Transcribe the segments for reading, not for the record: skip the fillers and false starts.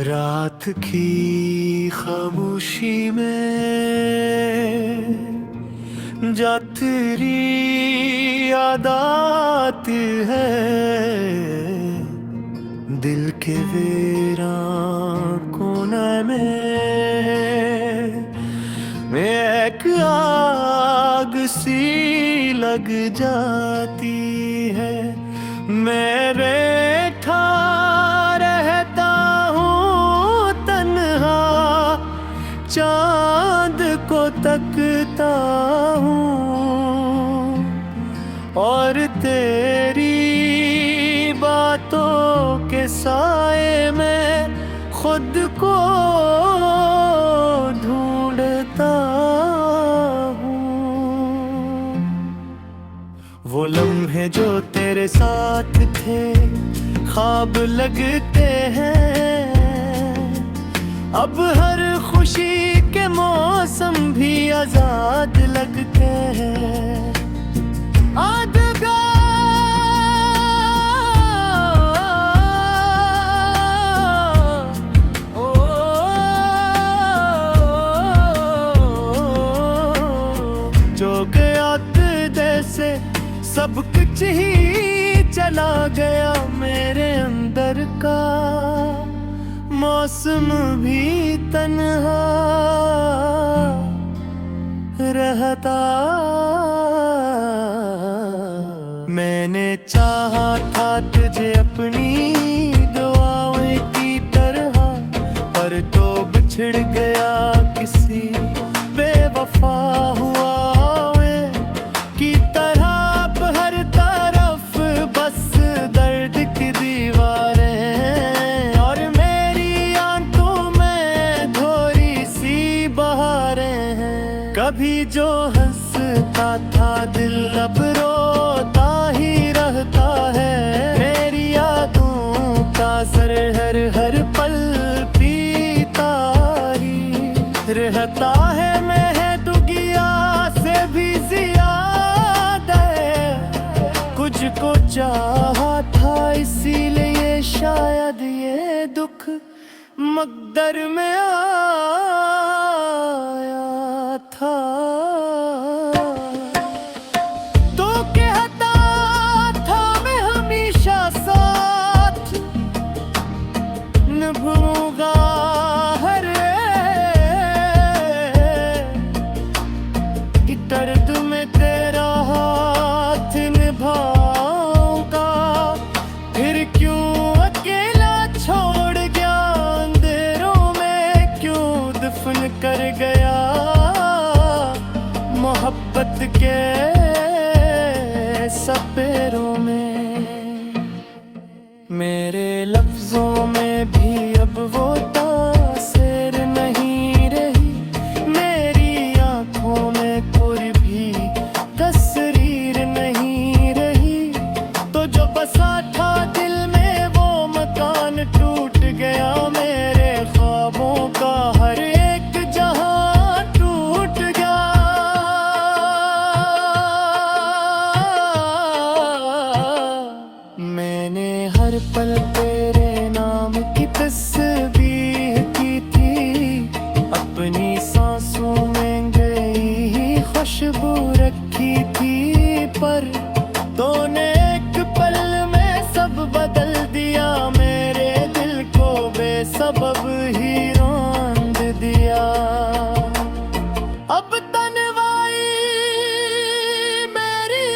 रात की खामोशी में जा तेरी याद आती है, दिल के वीरान कोने में एक आग सी लग जाती है। मेरे ठा रहता हूँ तन्हा, चांद को तकता हूँ और तेरी बातों के साए में खुद को ढूंढता हूँ। वो लम्हे जो तेरे साथ थे ख्वाब लगते हैं, अब हर खुशी के मौसम भी आजाद लगते हैं। जो गया जैसे सब कुछ ही चला गया, मेरे अंदर का मौसम भी तन्हा रहता। मैंने चाहा था तुझे अपनी दुआओं की तरह, पर तो बिछड़ गया किसी बेवफा हुआ की तरह। हर तरफ बस दर्द की दीवारें और मेरी आंखों में थोड़ी सी बहारें हैं। कभी जो हंसता था दिल अब रोता ही रहता है, मेरी यादों का सर हर पल पीता ही रहता है। मैं दुगिया से भी ज्यादा तुझको चाहा था, इसीलिए शायद ये दुख मकदर में आया था। तो कहता था मैं हमेशा साथ निभाऊंगा हर एक दर्द में तेरा हाथ निभाऊंगा। फिर क्यों अकेला छोड़ गया अंधेरों में, क्यों दफन कर गया मोहब्बत के सपेरों में। मेरे लफ्जों में भी अब वो तासीर नहीं रही, मेरी आंखों में कोई भी तस्वीर नहीं रही। तो जो बसा था दिल में वो मकान टूट गया, मेरे ख्वाबों का हर एक जहां टूट गया। मैंने हर पल तेरे नाम की तस्बीह की थी, अपनी सांसों में गई खुशबू रखी थी, पर तूने एक पल में सब बदल दिया, मेरे दिल को बेसबब ही रौंद दिया। अब तन्हाई मेरी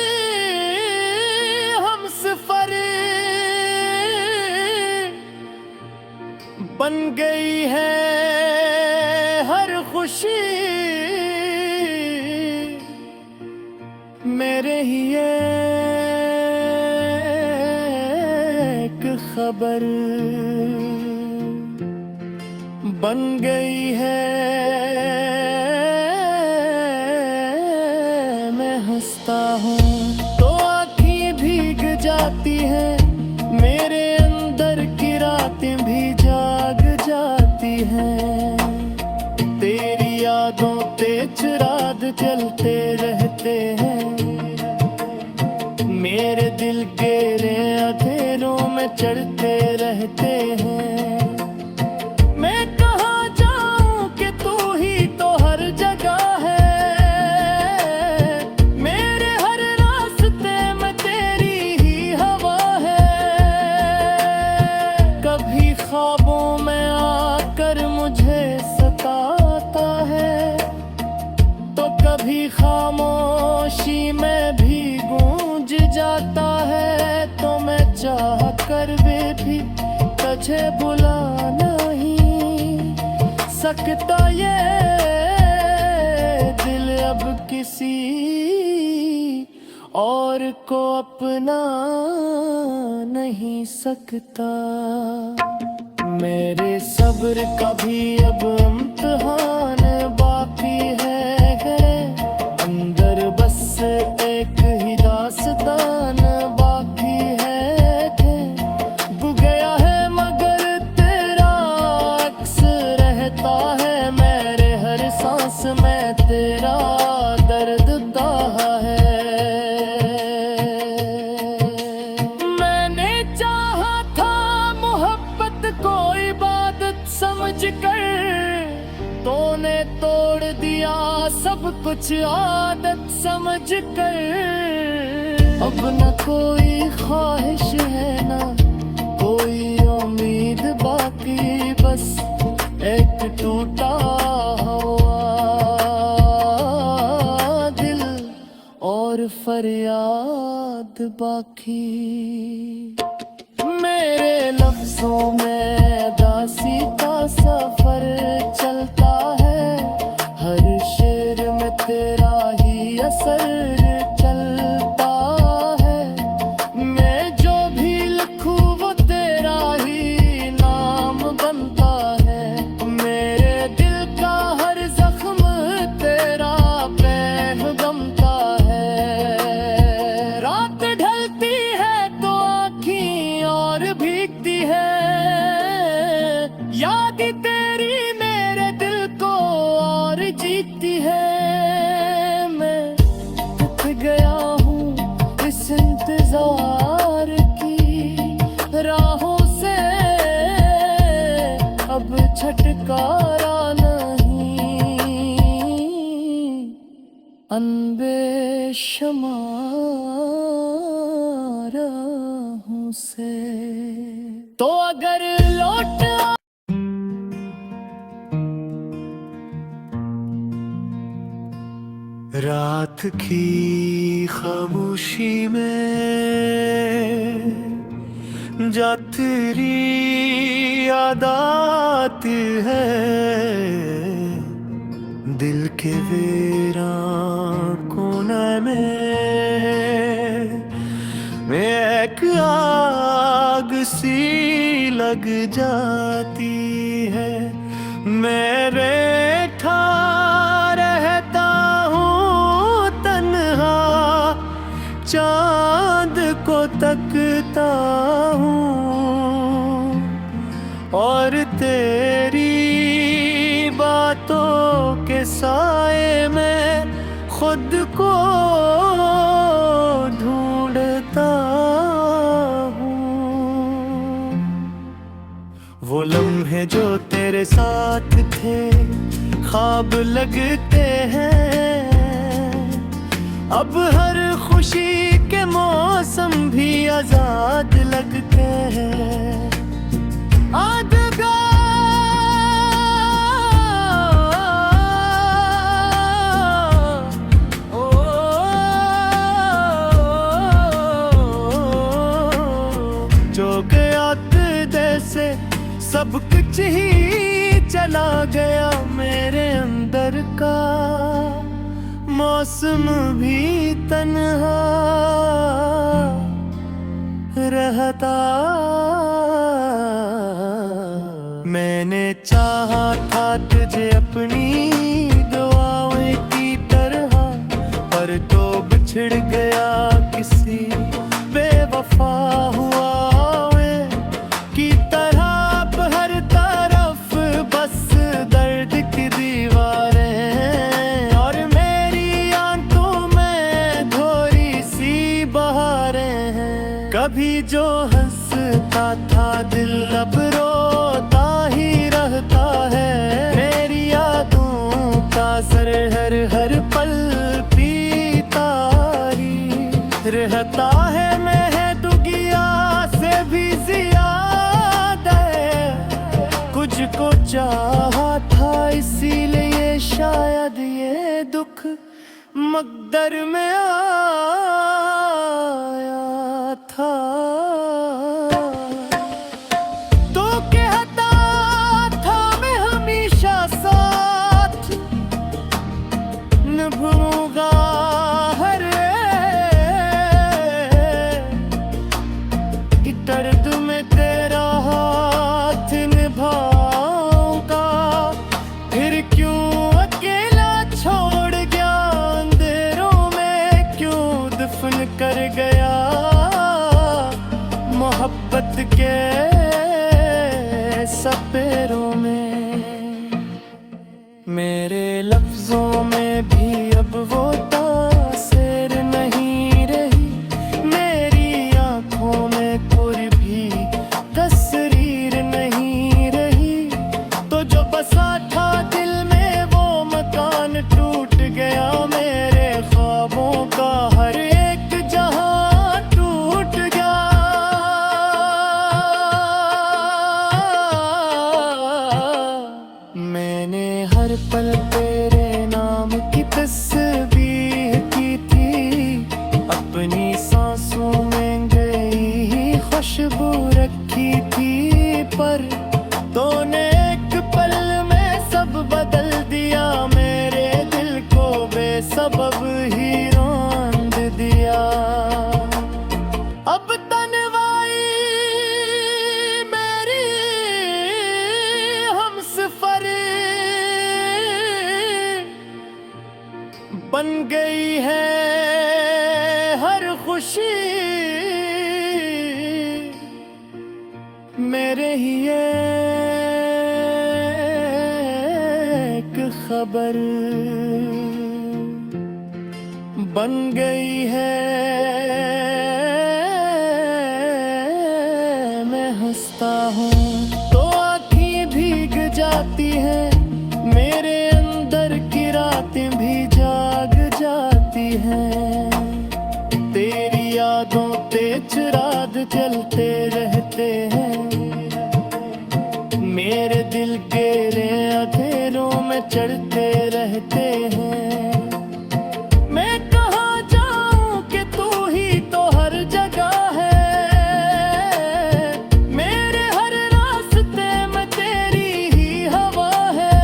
हमसफर बन गई है, हर खुशी मेरे ही एक खबर बन गई है। मैं हंसता हूँ तो आँखें भीग जाती हैं, मेरे अंदर की रातें भी जाग जाती हैं। तेरी यादों तेज रात चलते रहते हैं, मेरे दिल के अंधेरों में चढ़ते रहते हैं। जाता है तो मैं चाह कर भी तुझे बुला नहीं सकता। ये दिल अब किसी और को अपना नहीं सकता। मेरे सब्र का भी अब इम्तिहान बाकी है, अंदर बस एक ही दास्तान बाकी है। बुझ गया है मगर तेरा अक्स रहता है, मेरे हर सांस में तेरा दर्द ताहा है। मैंने चाहा था मोहब्बत को इबादत समझ कर, तूने तोड़ दिया सब कुछ आदत समझ कर। अब न कोई ख्वाहिश है ना कोई उम्मीद बाकी, बस एक टूटा हुआ दिल और फरियाद बाकी। मेरे लफ्जों में दासी का सफर चलता है, हर शेर में तेरा ही असर चलता है। मैं जो भी लिखूं वो तेरा ही नाम बनता है, मेरे दिल का हर जख्म तेरा पैग़ामता है। रात ढलती है तो आँखें और भीगती है, याद तेरी मेरे दिल को और जीती है। मैं थक गया हूँ इस इंतजार की राहों से, अब छटकारा नहीं अनबेशुमार राहों से। तो अगर लौट रात की खामोशी में जा तेरी याद आती है, दिल के वीरान कोने में एक आग सी लग जाती है। मेरे रहता हूँ तन्हा, चांद को तकता हूँ और तेरी बातों के साए में खुद को ढूंढता हूँ। वो लम्हे जो तेरे साथ थे ख्वाब लगते हैं, अब हर खुशी के मौसम भी आजाद लगते हैं। जो गया जैसे सब कुछ ही चला गया, मेरे अंदर का मौसम भी तन्हा रहता। मैंने चाहा था तुझे अपनी दुआओं की तरह, पर तो बिछड़ गया किसी बेवफा हुआ की तरह। अब हर तरफ बस दर्द की दीवारें और मेरी आंखों में थोड़ी सी बहारें हैं। कभी जो हंसता था दिल अब रोता ही रहता है, मेरी यादों का सर हर पल पीता ही रहता है। मैं दुगिया से भी ज्यादा है, कुछ को चाहा था इसीलिए शायद ये दुख मकदर में आया। रात के सपेरों में। मेरे लफ्जों में भी अब वो तासीर नहीं रही, मेरी आंखों में कोई भी तस्वीर नहीं रही। तो जो बसा था दिल में वो मकान टूट गया, मेरे ख्वाबों का हर एक जहां टूट गया। मैंने हर पल तेरे नाम की तस्बीह की थी, अपनी सांसों में गई खुशबू रखी थी। पर तूने एक पल में सब बदल दिया, मेरे दिल को बेसबब ही रौंद दिया। अब तन्हाई मेरी हमसफर बन गई है हर खुशी मेरे ही एक खबर बन गई है। मैं हंसता हूँ तो आँखें भीग जाती हैं, मेरे अंदर की रातें भी जाग जाती हैं। तेरी यादों तेज रात चलते रहते हैं, मेरे दिल गेरे अंधेरों में चढ़ते रहते हैं। मैं कहाँ जाऊं कि तू ही तो हर जगह है, मेरे हर रास्ते में तेरी ही हवा है।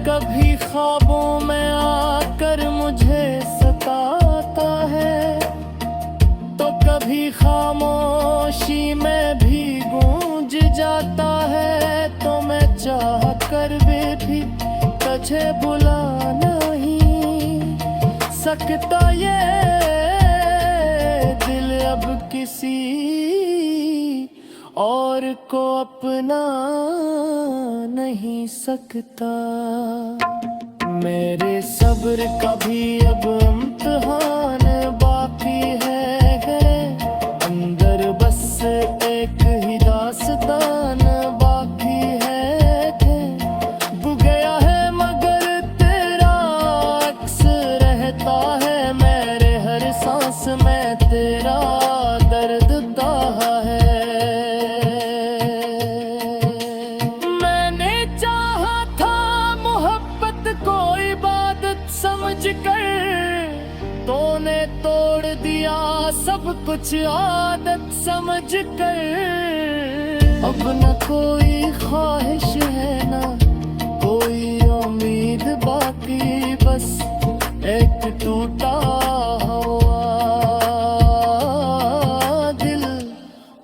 कभी ख्वाबों में आकर मुझे सताता है, तो कभी खामोशी में भी गूंज जाता है। तो मैं चाह कर भी तुझे बुला नहीं सकता, ये दिल अब किसी और को अपना नहीं सकता। मेरे सब्र का भी अब इम्तिहान बाकी है, अंदर बस एक ही दास्तान बाकी है। बुझ गया है मगर तेरा अक्स रहता है, मेरे हर सांस में तेरा दर्द दाहा है। मैंने चाहा था मोहब्बत को इबादत समझ कर, तूने तोड़ दिया सब कुछ आदत समझ कर। अब न कोई ख्वाहिश है ना कोई उम्मीद बाकी, बस एक टूटा हुआ दिल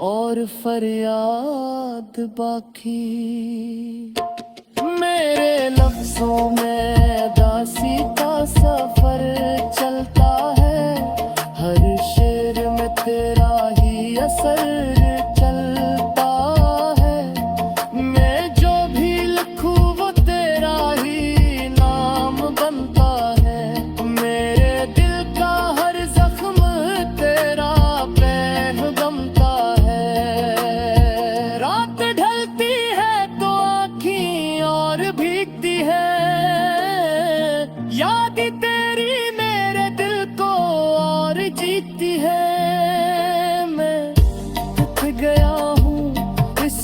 और फरियाद बाकी। मेरे लफ्जों में दासी का सफर चलता है, हर शेर में तेरा ही असर चलता है। मैं जो भी लिखूं वो तेरा ही नाम बनता है, मेरे दिल का हर जख्म तेरा पैगाम बनता है। रात ढलती है तो आँखें और भीगती है, याद तेरी मेरे दिल को और जीती है। मैं थक गया हूँ इस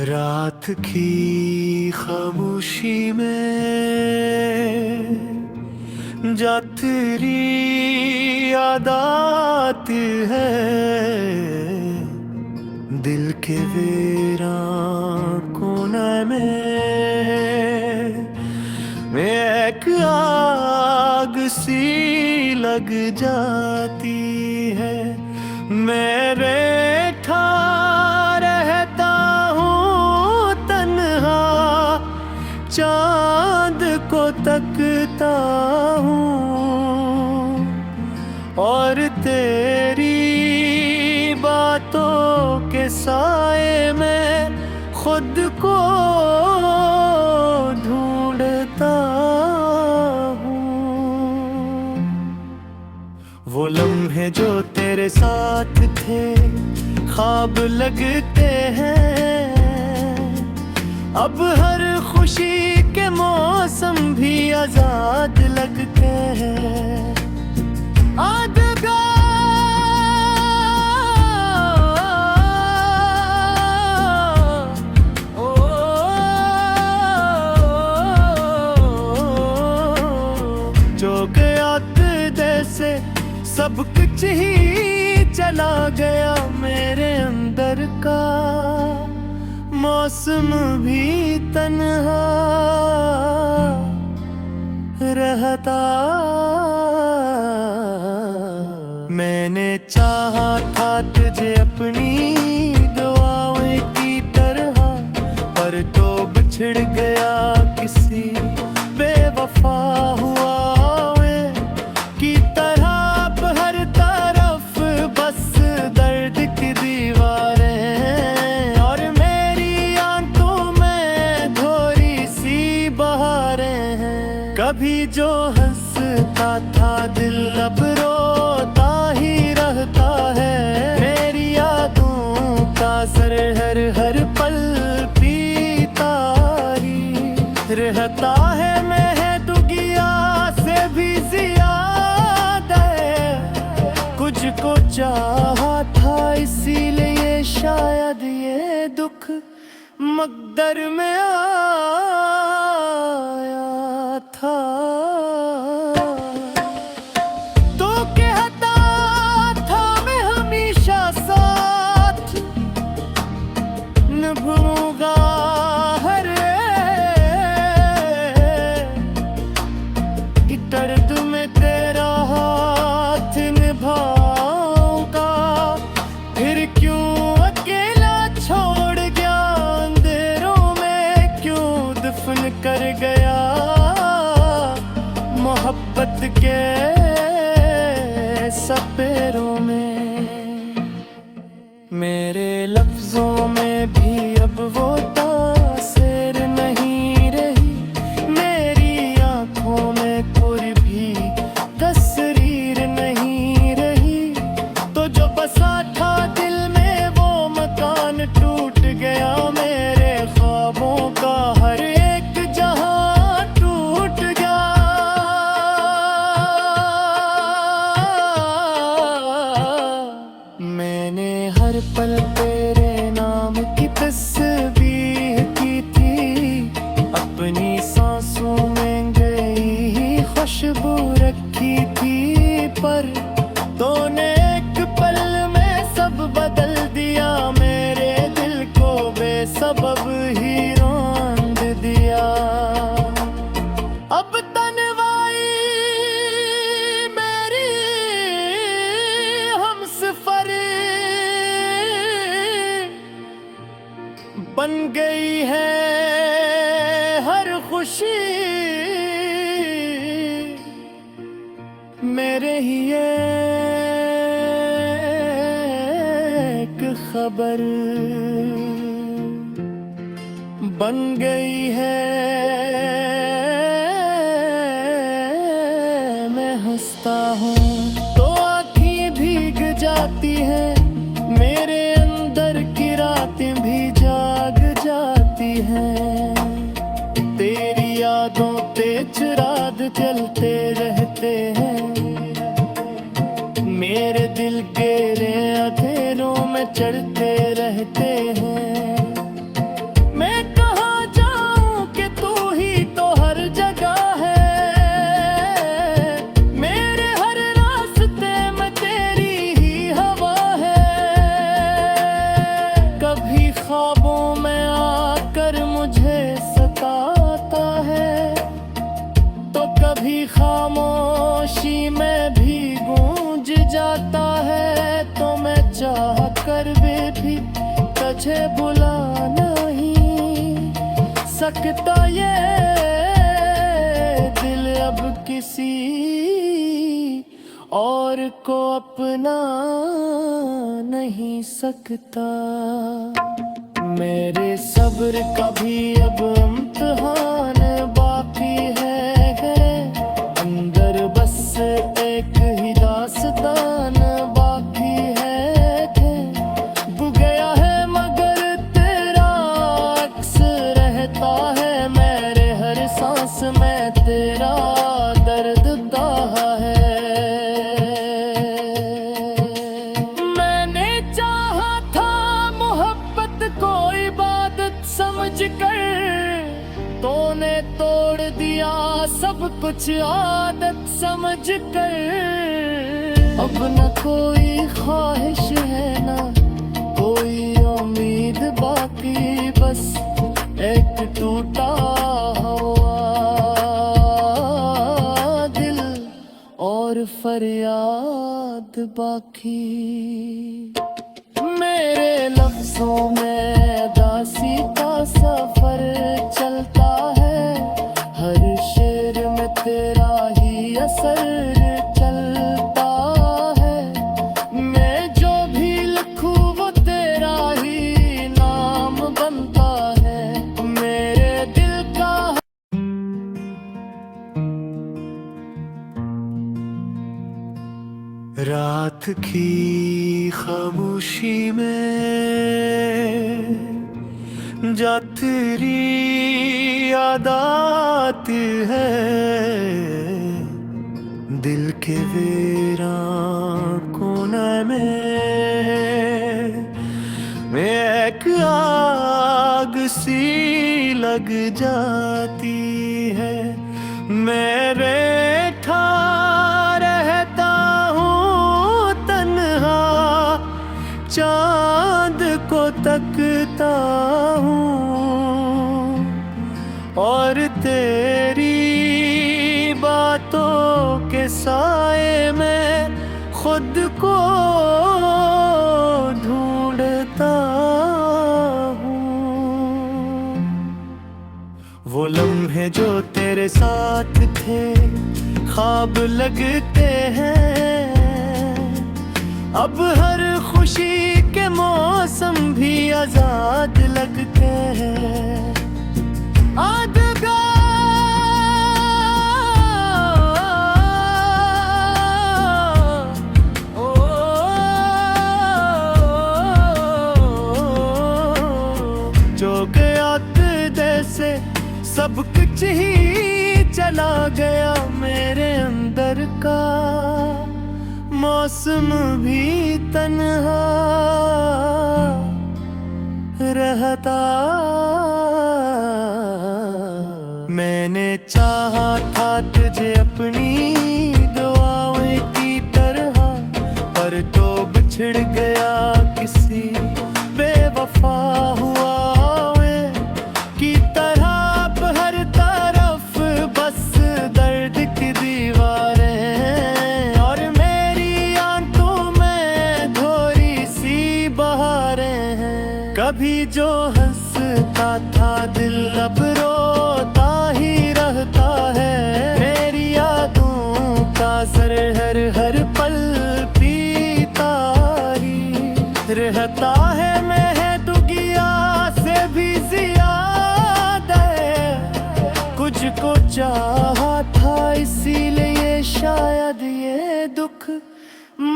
रात की खामोशी में जा तेरी याद आती है, दिल के वीरान कोने में एक आग सी लग जाती है। मेरे ठा रहता हूँ तन्हा, चांद को तकता हूँ और तेरी बातों के साए में खुद को ढूंढता हूँ। वो लम्हे जो तेरे साथ थे ख्वाब लगते हैं, अब हर खुशी के मौसम भी आजाद लगते हैं। जो गया जैसे सब कुछ ही चला गया मेरे अंदर का, मौसम भी तन्हा रहता। मैंने चाहा था तुझे अपनी दुआओं की तरह, पर तो बिछड़ गया किसी बेवफा हुआ की तरह। हर तरफ बस दर्द की दीवारें और मेरी आंखों में थोड़ी सी बहारें हैं। कभी जो हंसता था दिल अब रोता ही रहता है। मेरी यादों का सर हर पल पीता ही रहता है। महदुगिया से भी ज्यादा कुछ को चाहा था, इसीलिए शायद ये दुख मकदर में आया था। तो कहता था मैं हमेशा साथ निभाऊंगा हर दर्द में तेरा हाथ निभाऊंगा। फिर क्यों अकेला छोड़ गया अंधेरों में, क्यों दफन कर गया मोहब्बत के सपेरों में। मेरे लफ्जों में भी अब वो तासीर नहीं रही, मेरी आंखों में कोई भी तस्वीर नहीं रही। तो जो बसा था दिल में वो मकान टूट गया, मेरे ख्वाबों का हर एक जहां टूट गया। मैंने हर पल तेरे नाम की तस्बीह की थी, अपनी सांसों में गई खुशबू रखी थी। पर तूने एक पल में सब बदल दिया, मेरे दिल को बेसबब ही रौंद दिया। अब तन्हाई मेरी हमसफर बन गई है, हर खुशी मेरे ही एक खबर बन गई है। मैं हंसता हूँ तो आँखें भीग जाती हैं, मेरे अंदर की रातें भी जाग जाती हैं। तेरी यादों तेज रात चलते रहते हैं, मेरे दिल गेरे अंधेरों में चढ़ते रहते हैं। मैं कहाँ जाऊं कि तू ही तो हर जगह है, मेरे हर रास्ते में तेरी ही हवा है। कभी ख्वाबों में आकर मुझे सताता है, तो कभी खामोशी में भी गूंज जाता है। तो मैं चाह कर भी तुझे बुला नहीं सकता ये अब किसी और को अपना नहीं सकता। मेरे सब्र का भी अब इम्तिहान बाकी है, अंदर बस एक ही दास्तान बाकी है। बुझ गया है मगर तेरा अक्स रहता है, मेरे हर सांस में तेरा दर्द दाहा है। मैंने चाहा था मोहब्बत को इबादत समझ कर, तूने तोड़ दिया सब कुछ आदत समझ कर। अब न कोई ख्वाहिश है ना कोई उम्मीद बाकी, बस एक टूटा हुआ दिल और फरियाद बाकी। मेरे लफ्जों में दासी का सफर चलता है, हर शेर में तेरा ही असर चलता है। मैं जो भी लिखूं वो तेरा ही नाम बनता है, मेरे दिल का। रात की खामोशी में जा तेरी याद आती है, दिल के वीरान कोने में एक आग सी लग जाती है। मेरे ठा रहता हूँ तन्हा, चांद को तकता हूँ और तेरी बातों के साए में खुद को ढूंढता हूँ। वो लम्हे जो तेरे साथ थे ख्वाब लगते हैं, अब हर खुशी के मौसम भी आजाद लगते हैं। जो गया जैसे सब कुछ ही चला गया, मेरे अंदर का मौसम भी तन्हा रहता। मैंने चाहा था तुझे अपनी दुआओं की तरह, पर तो बिछड़ गया किसी बेवफा हुआ की तरह। अब हर तरफ बस दर्द की दीवारें और मेरी आंखों में थोड़ी सी बहारें हैं। कभी जो हंसता था दिल अब रोता ही रहता है, मेरी यादों का सर हर पल पीता ही रहता है। मैं दुगिया से भी ज्यादा कुछ को चाहा था, इसीलिए शायद ये दुख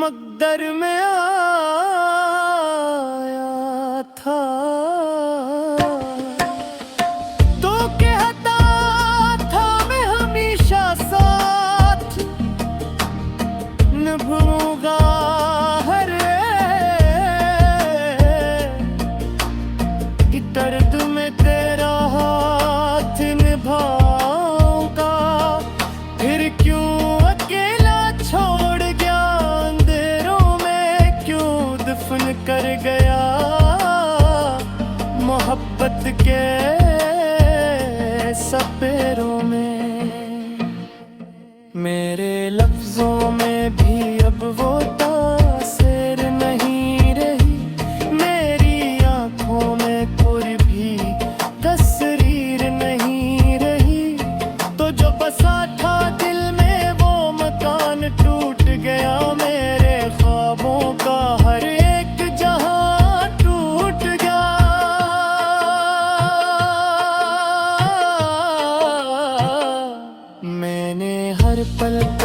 मकदर में आया था। तो कहता था मैं हमेशा साथ निभाऊंगा हर कि दर्द में तेरा हाथ निभाऊंगा। फिर क्यों अकेला छोड़ गया अंधेरों में, क्यों दफन कर गया पल